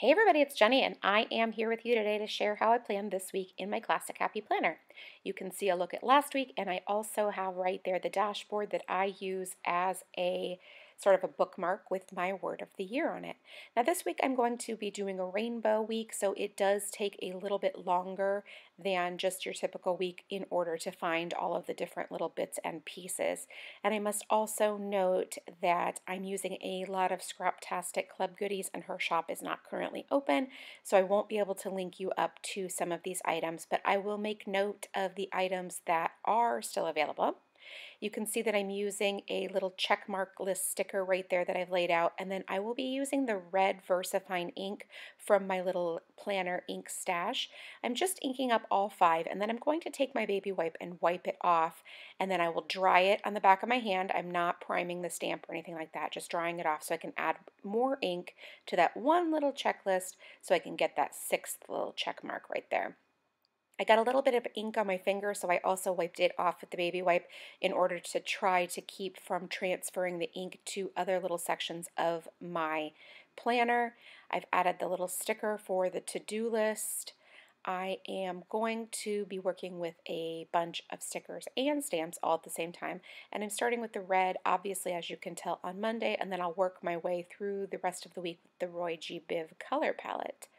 Hey everybody, it's Jenny, and I am here with you today to share how I planned this week in my Classic Happy Planner. You can see a look at last week, and I also have right there the dashboard that I use as a sort of a bookmark with my word of the year on it. Now this week I'm going to be doing a rainbow week, so it does take a little bit longer than just your typical week in order to find all of the different little bits and pieces. And I must also note that I'm using a lot of Scraptastic Club goodies, and her shop is not currently open, so I won't be able to link you up to some of these items, but I will make note of the items that are still available. You can see that I'm using a little check mark list sticker right there that I've laid out, and then I will be using the red VersaFine ink from my little planner ink stash. I'm just inking up all 5, and then I'm going to take my baby wipe and wipe it off, and then I will dry it on the back of my hand. I'm not priming the stamp or anything like that, just drying it off so I can add more ink to that one little checklist so I can get that 6th little check mark right there. I got a little bit of ink on my finger, so I also wiped it off with the baby wipe in order to try to keep from transferring the ink to other little sections of my planner. I've added the little sticker for the to-do list. I am going to be working with a bunch of stickers and stamps all at the same time, and I'm starting with the red, obviously, as you can tell, on Monday, and then I'll work my way through the rest of the week with the Roy G. Biv color palette.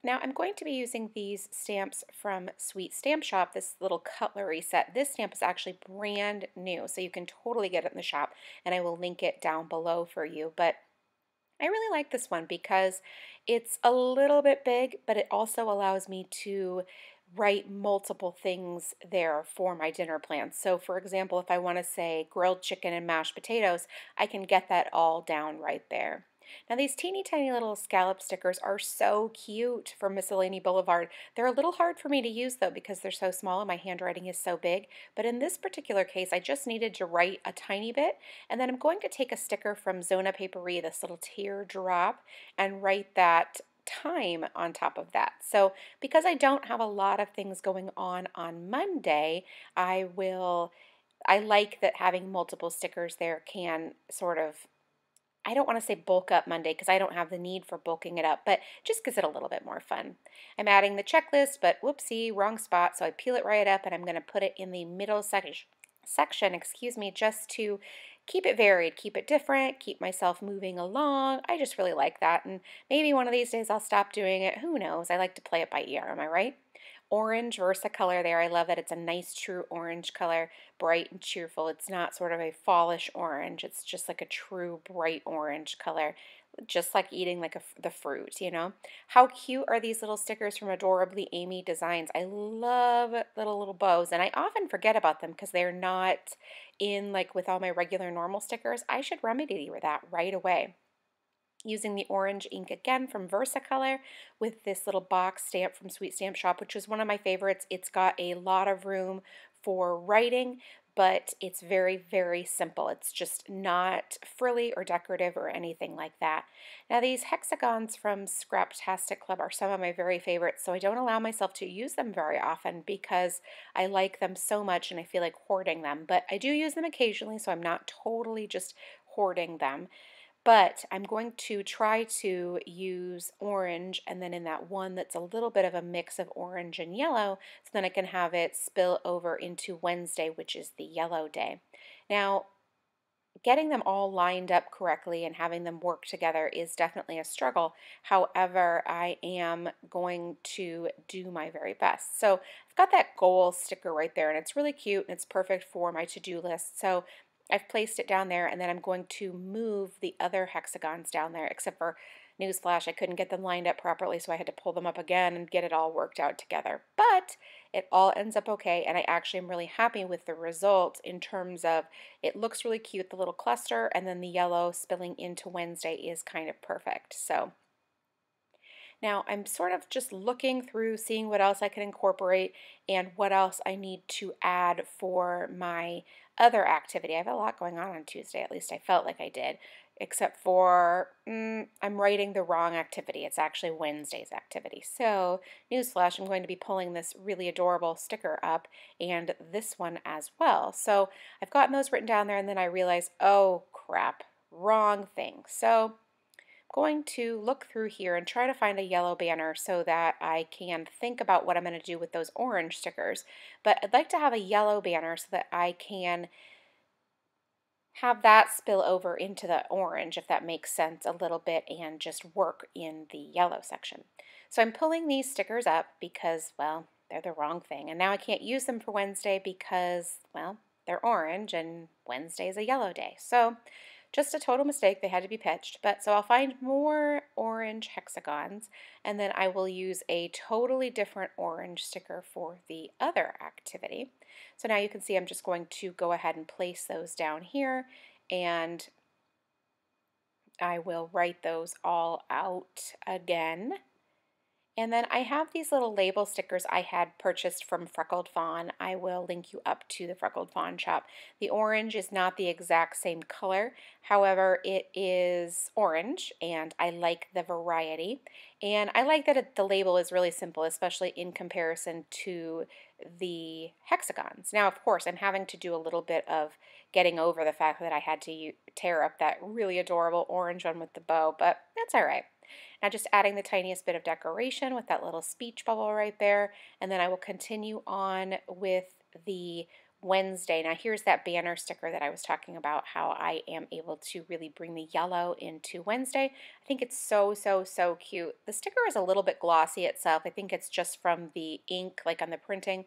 Now I'm going to be using these stamps from Sweet Stamp Shop, this little cutlery set. This stamp is actually brand new, so you can totally get it in the shop, and I will link it down below for you. But I really like this one because it's a little bit big, but it also allows me to write multiple things there for my dinner plans. So for example, if I want to say grilled chicken and mashed potatoes, I can get that all down right there. Now these teeny tiny little scallop stickers are so cute from Miscellany Boulevard. They're a little hard for me to use though because they're so small and my handwriting is so big, but in this particular case I just needed to write a tiny bit, and then I'm going to take a sticker from Zona Paperie, this little teardrop, and write that time on top of that. So because I don't have a lot of things going on Monday, I like that having multiple stickers there can sort of, I don't want to say bulk up Monday because I don't have the need for bulking it up, but just gives it a little bit more fun. I'm adding the checklist, but whoopsie, wrong spot, so I peel it right up and I'm going to put it in the middle section, just to keep it varied, keep it different, keep myself moving along. I just really like that, and maybe one of these days I'll stop doing it. Who knows? I like to play it by ear, am I right? Orange Versa color there. I love that it's a nice true orange color, bright and cheerful. It's not sort of a fallish orange. It's just like a true bright orange color, just like eating like the fruit, you know. How cute are these little stickers from Adorably Amy Designs? I love little bows, and I often forget about them because they're not in like with all my regular normal stickers. I should remedy that right away. Using the orange ink again from Versacolor with this little box stamp from Sweet Stamp Shop, which is one of my favorites. It's got a lot of room for writing, but it's very, very simple. It's just not frilly or decorative or anything like that. Now these hexagons from Scraptastic Club are some of my very favorites, so I don't allow myself to use them very often because I like them so much and I feel like hoarding them, but I do use them occasionally, so I'm not totally just hoarding them. But I'm going to try to use orange, and then in that one that's a little bit of a mix of orange and yellow, so then I can have it spill over into Wednesday, which is the yellow day. Now, getting them all lined up correctly and having them work together is definitely a struggle. However, I am going to do my very best. So I've got that goal sticker right there, and it's really cute, and it's perfect for my to-do list. So I've placed it down there, and then I'm going to move the other hexagons down there, except for newsflash, I couldn't get them lined up properly, so I had to pull them up again and get it all worked out together. But it all ends up okay, and I actually am really happy with the result in terms of it looks really cute, the little cluster, and then the yellow spilling into Wednesday is kind of perfect. So now I'm sort of just looking through, seeing what else I can incorporate and what else I need to add for my other activity. I have a lot going on Tuesday, at least I felt like I did, except for I'm writing the wrong activity. It's actually Wednesday's activity. So newsflash, I'm going to be pulling this really adorable sticker up and this one as well. So I've gotten those written down there, and then I realized, oh crap, wrong thing. So going to look through here and try to find a yellow banner so that I can think about what I'm going to do with those orange stickers. But I'd like to have a yellow banner so that I can have that spill over into the orange, if that makes sense, a little bit, and just work in the yellow section. So I'm pulling these stickers up because, well, they're the wrong thing. And now I can't use them for Wednesday because, well, they're orange and Wednesday is a yellow day. So just a total mistake. They had to be pitched. But so I'll find more orange hexagons, and then I will use a totally different orange sticker for the other activity. So now you can see I'm just going to go ahead and place those down here, and I will write those all out again. And then I have these little label stickers I had purchased from Freckled Fawn. I will link you up to the Freckled Fawn shop. The orange is not the exact same color. However, it is orange, and I like the variety. And I like that the label is really simple, especially in comparison to the hexagons. Now, of course, I'm having to do a little bit of getting over the fact that I had to tear up that really adorable orange one with the bow, but that's all right. Now just adding the tiniest bit of decoration with that little speech bubble right there, and then I will continue on with the Wednesday. Now here's that banner sticker that I was talking about, how I am able to really bring the yellow into Wednesday. I think it's so, so, so cute. The sticker is a little bit glossy itself. I think it's just from the ink, like on the printing,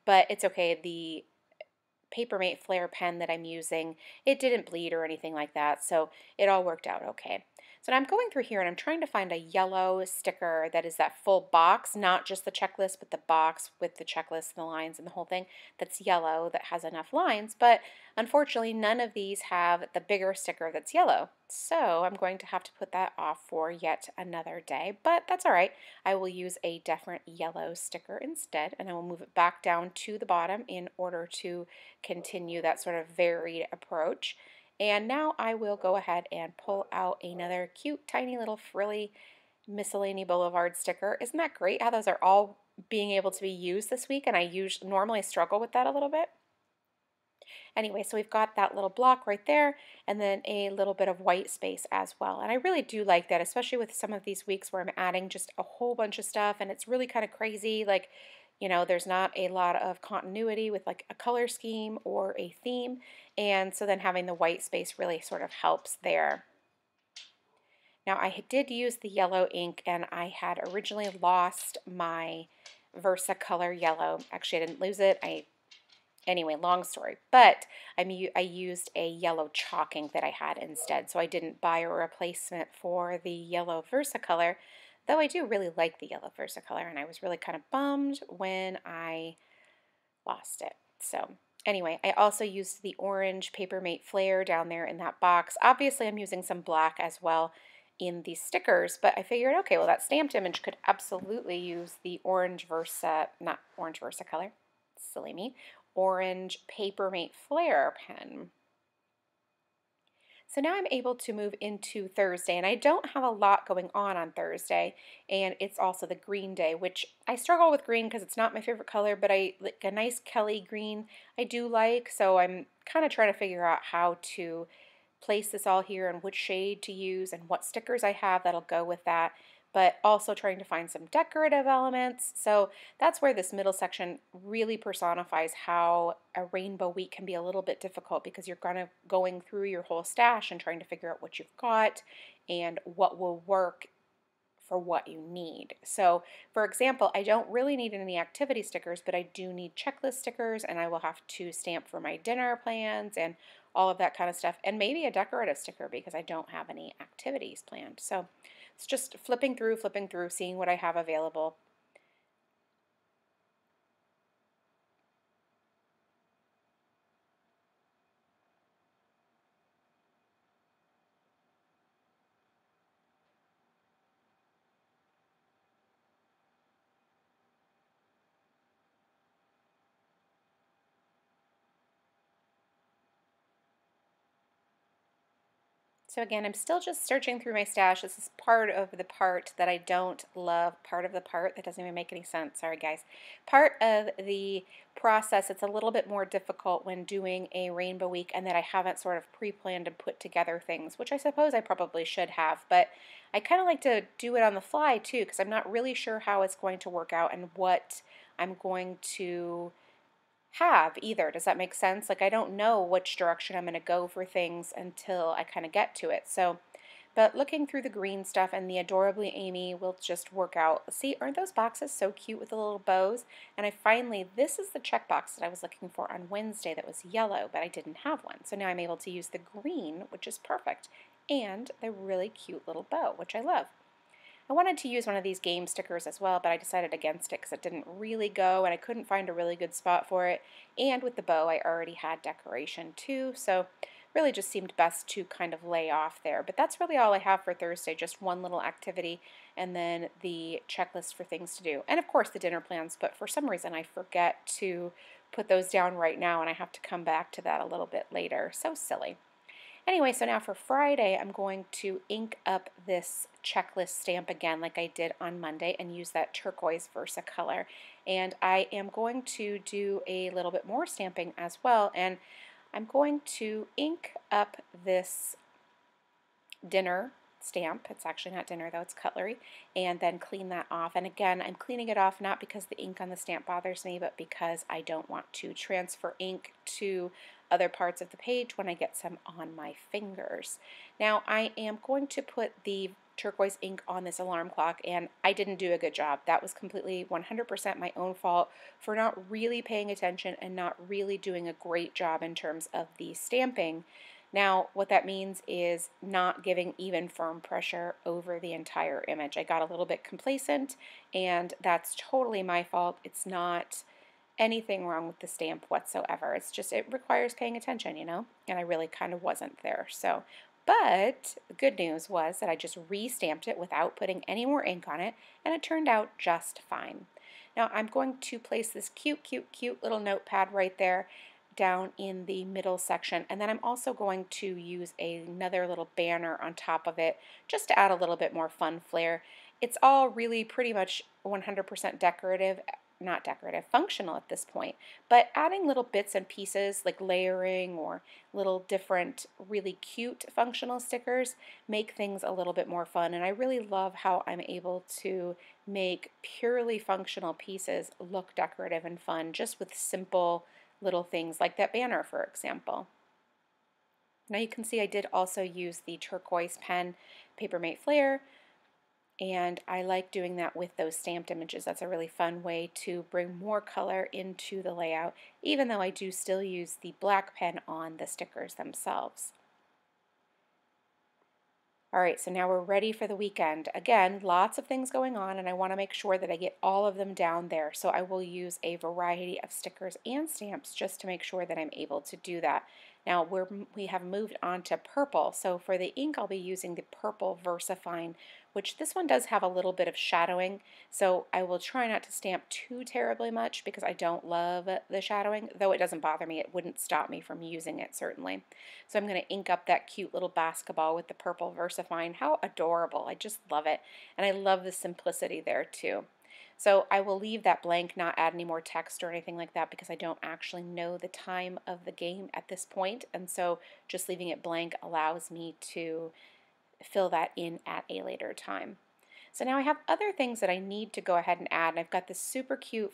but it's okay. The Papermate Flare pen that I'm using, it didn't bleed or anything like that, so it all worked out okay. So now I'm going through here and I'm trying to find a yellow sticker that is that full box, not just the checklist, but the box with the checklist and the lines and the whole thing that's yellow, that has enough lines. But unfortunately, none of these have the bigger sticker that's yellow. So I'm going to have to put that off for yet another day, but that's all right. I will use a different yellow sticker instead, and I will move it back down to the bottom in order to continue that sort of varied approach. And now I will go ahead and pull out another cute, tiny little frilly Miscellany Boulevard sticker. Isn't that great how those are all being able to be used this week? And I normally struggle with that a little bit. Anyway, so we've got that little block right there, and then a little bit of white space as well. And I really do like that, especially with some of these weeks where I'm adding just a whole bunch of stuff and it's really kind of crazy. Like, you know, there's not a lot of continuity with like a color scheme or a theme. And so then having the white space really sort of helps there. Now I did use the yellow ink, and I had originally lost my VersaColor yellow. Actually, I didn't lose it. Anyway, long story, but I used a yellow chalk ink that I had instead, so I didn't buy a replacement for the yellow VersaColor, though I do really like the yellow VersaColor, and I was really kind of bummed when I lost it. So anyway, I also used the orange Papermate Flare down there in that box. Obviously, I'm using some black as well in these stickers, but I figured, okay, well, that stamped image could absolutely use the orange not orange VersaColor, silly me, orange Papermate Flare pen. So now I'm able to move into Thursday, and I don't have a lot going on Thursday, and it's also the green day, which I struggle with green because it's not my favorite color, but I like a nice Kelly green I do like, so I'm kind of trying to figure out how to place this all here and which shade to use and what stickers I have that'll go with that, but also trying to find some decorative elements. So that's where this middle section really personifies how a rainbow week can be a little bit difficult, because you're kind of going through your whole stash and trying to figure out what you've got and what will work for what you need. So for example, I don't really need any activity stickers, but I do need checklist stickers, and I will have to stamp for my dinner plans and all of that kind of stuff, and maybe a decorative sticker because I don't have any activities planned. So it's just flipping through, seeing what I have available. So again, I'm still just searching through my stash. This is part of the part that I don't love. Part of the part that doesn't even make any sense. Sorry, guys. Part of the process, it's a little bit more difficult when doing a rainbow week and that I haven't sort of pre-planned and put together things, which I suppose I probably should have. But I kind of like to do it on the fly too, because I'm not really sure how it's going to work out and what I'm going to have either. Does that make sense? Like I don't know which direction I'm going to go for things until I kind of get to it. So, but looking through the green stuff and the Adorably Amy will just work out. See, aren't those boxes so cute with the little bows? And I finally, this is the checkbox that I was looking for on Wednesday that was yellow, but I didn't have one. So now I'm able to use the green, which is perfect, and the really cute little bow, which I love. I wanted to use one of these game stickers as well, but I decided against it because it didn't really go and I couldn't find a really good spot for it. And with the bow, I already had decoration too, so really just seemed best to kind of lay off there. But that's really all I have for Thursday, just one little activity and then the checklist for things to do. And of course the dinner plans, but for some reason I forget to put those down right now and I have to come back to that a little bit later. So silly. Anyway, so now for Friday, I'm going to ink up this checklist stamp again like I did on Monday and use that turquoise Versa color. And I am going to do a little bit more stamping as well, and I'm going to ink up this dinner stamp. It's actually not dinner though, it's cutlery, and then clean that off. And again, I'm cleaning it off not because the ink on the stamp bothers me, but because I don't want to transfer ink to other parts of the page when I get some on my fingers. Now I am going to put the turquoise ink on this alarm clock, and I didn't do a good job. That was completely 100% my own fault for not really paying attention and not really doing a great job in terms of the stamping. Now, what that means is not giving even firm pressure over the entire image. I got a little bit complacent, and that's totally my fault. It's not anything wrong with the stamp whatsoever. It's just, it requires paying attention, you know, and I really kind of wasn't there. So, but the good news was that I just re-stamped it without putting any more ink on it, and it turned out just fine. Now, I'm going to place this cute, cute, cute little notepad right there down in the middle section, and then I'm also going to use another little banner on top of it just to add a little bit more fun flair. It's all really pretty much 100% decorative, not decorative, functional at this point, but adding little bits and pieces like layering or little different really cute functional stickers make things a little bit more fun. And I really love how I'm able to make purely functional pieces look decorative and fun just with simple little things like that banner, for example. Now you can see I did also use the turquoise pen Papermate Flare, and I like doing that with those stamped images. That's a really fun way to bring more color into the layout, even though I do still use the black pen on the stickers themselves. All right, so now we're ready for the weekend. Again, lots of things going on, and I want to make sure that I get all of them down there. So I will use a variety of stickers and stamps just to make sure that I'm able to do that. Now we have moved on to purple. So for the ink, I'll be using the purple VersaFine, which this one does have a little bit of shadowing. So I will try not to stamp too terribly much because I don't love the shadowing, though it doesn't bother me. It wouldn't stop me from using it, certainly. So I'm going to ink up that cute little basketball with the purple VersaFine. How adorable. I just love it. And I love the simplicity there too. So I will leave that blank, not add any more text or anything like that because I don't actually know the time of the game at this point. And so just leaving it blank allows me to fill that in at a later time. So now I have other things that I need to go ahead and add. And I've got this super cute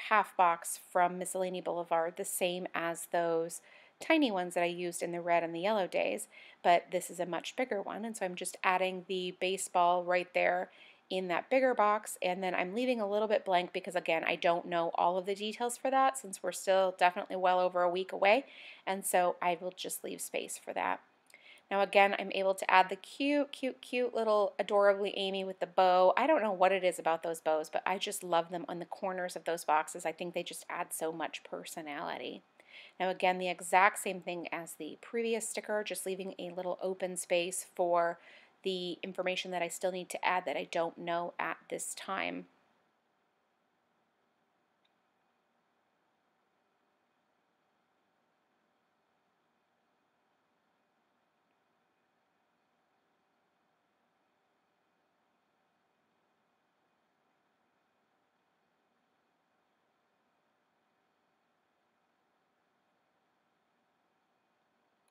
half box from Miscellany Boulevard, the same as those tiny ones that I used in the red and the yellow days, but this is a much bigger one, and so I'm just adding the baseball right there in that bigger box, and then I'm leaving a little bit blank because again I don't know all of the details for that since we're still definitely well over a week away, and so I will just leave space for that. Now again, I'm able to add the cute, cute, cute little Adorably Amy with the bow. I don't know what it is about those bows, but I just love them on the corners of those boxes. I think they just add so much personality. Now again, the exact same thing as the previous sticker, just leaving a little open space for the information that I still need to add that I don't know at this time.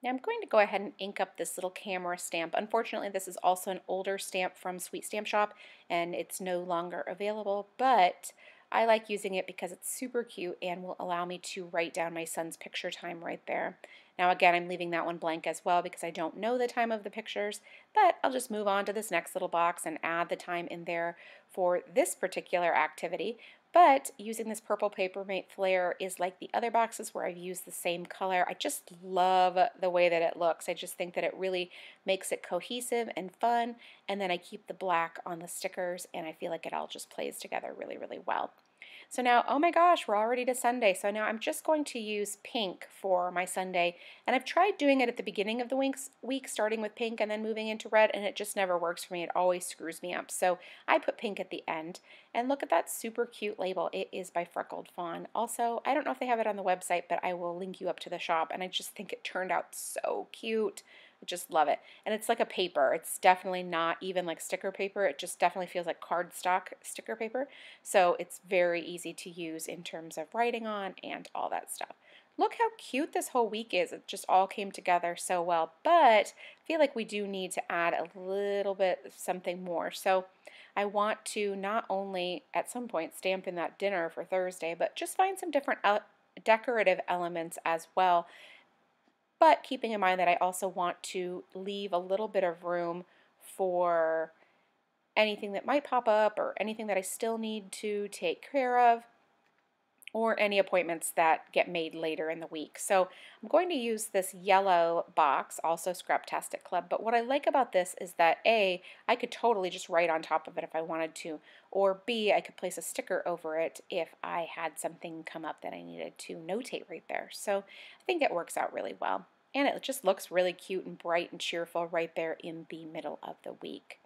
Now I'm going to go ahead and ink up this little camera stamp. Unfortunately, this is also an older stamp from Sweet Stamp Shop and it's no longer available, but I like using it because it's super cute and will allow me to write down my son's picture time right there. Now again, I'm leaving that one blank as well because I don't know the time of the pictures, but I'll just move on to this next little box and add the time in there for this particular activity. But using this purple Papermate Flare is like the other boxes where I've used the same color. I just love the way that it looks. I just think that it really makes it cohesive and fun. And then I keep the black on the stickers and I feel like it all just plays together really, really well. So now, oh my gosh, we're already to Sunday. So now I'm just going to use pink for my Sunday. And I've tried doing it at the beginning of the week, starting with pink and then moving into red, and it just never works for me. It always screws me up. So I put pink at the end. And look at that super cute label. It is by Freckled Fawn. Also, I don't know if they have it on the website, but I will link you up to the shop. And I just think it turned out so cute. I just love it. And it's like a paper. It's definitely not even like sticker paper. It just definitely feels like cardstock sticker paper. So it's very easy to use in terms of writing on and all that stuff. Look how cute this whole week is. It just all came together so well. But I feel like we do need to add a little bit of something more. So I want to not only at some point stamp in that dinner for Thursday, but just find some different decorative elements as well. But keeping in mind that I also want to leave a little bit of room for anything that might pop up or anything that I still need to take care of or any appointments that get made later in the week. So I'm going to use this yellow box, also Scraptastic Club, but what I like about this is that A, I could totally just write on top of it if I wanted to, or B, I could place a sticker over it if I had something come up that I needed to notate right there. So I think it works out really well. And it just looks really cute and bright and cheerful right there in the middle of the week.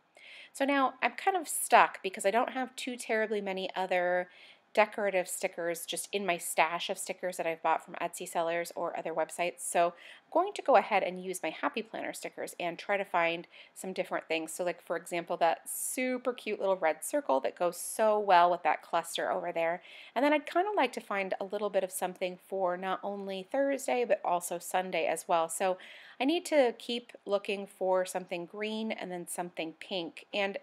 So now I'm kind of stuck because I don't have too terribly many other decorative stickers just in my stash of stickers that I've bought from Etsy sellers or other websites. So I'm going to go ahead and use my Happy Planner stickers and try to find some different things. So like for example, that super cute little red circle that goes so well with that cluster over there. And then I'd kind of like to find a little bit of something for not only Thursday but also Sunday as well. So I need to keep looking for something green and then something pink. And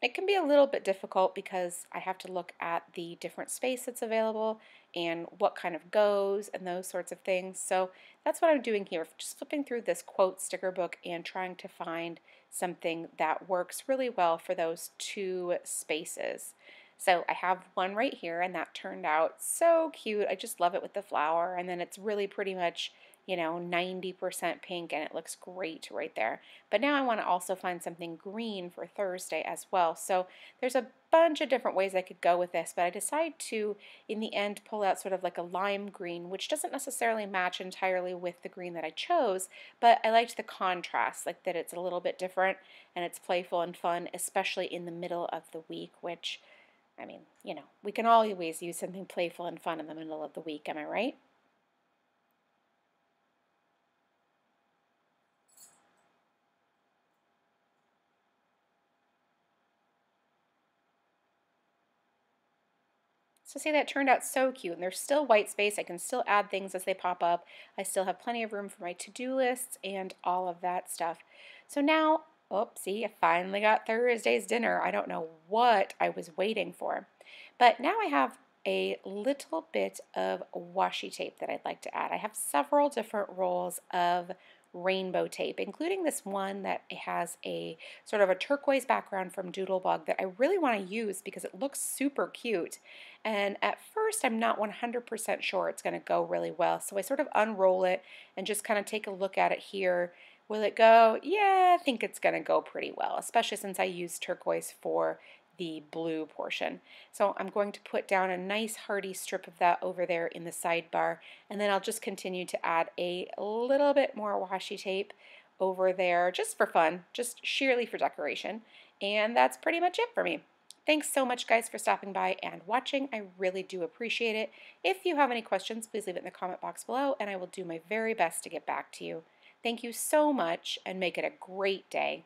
it can be a little bit difficult because I have to look at the different space that's available and what kind of goes and those sorts of things. So that's what I'm doing here, just flipping through this quote sticker book and trying to find something that works really well for those two spaces. So I have one right here and that turned out so cute. I just love it with the flower, and then it's really pretty much 90% pink, and it looks great right there. But now I want to also find something green for Thursday as well. So there's a bunch of different ways I could go with this, but I decided to, in the end, pull out sort of like a lime green, which doesn't necessarily match entirely with the green that I chose, but I liked the contrast, like that it's a little bit different and it's playful and fun, especially in the middle of the week, which, I mean, we can always use something playful and fun in the middle of the week, am I right? So see, that turned out so cute, and there's still white space. I can still add things as they pop up. I still have plenty of room for my to-do lists and all of that stuff. So now, oh, see, I finally got Thursday's dinner. I don't know what I was waiting for. But now I have a little bit of washi tape that I'd like to add. I have several different rolls of rainbow tape, including this one that has a sort of a turquoise background from Doodlebug that I really want to use because it looks super cute. And at first I'm not 100% sure it's going to go really well, so I sort of unroll it and just kind of take a look at it here. Will it go? Yeah, I think it's going to go pretty well, especially since I used turquoise for the blue portion. So I'm going to put down a nice hearty strip of that over there in the sidebar, and then I'll just continue to add a little bit more washi tape over there just for fun, just sheerly for decoration. And that's pretty much it for me. Thanks so much, guys, for stopping by and watching. I really do appreciate it. If you have any questions, please leave it in the comment box below, and I will do my very best to get back to you. Thank you so much, and make it a great day.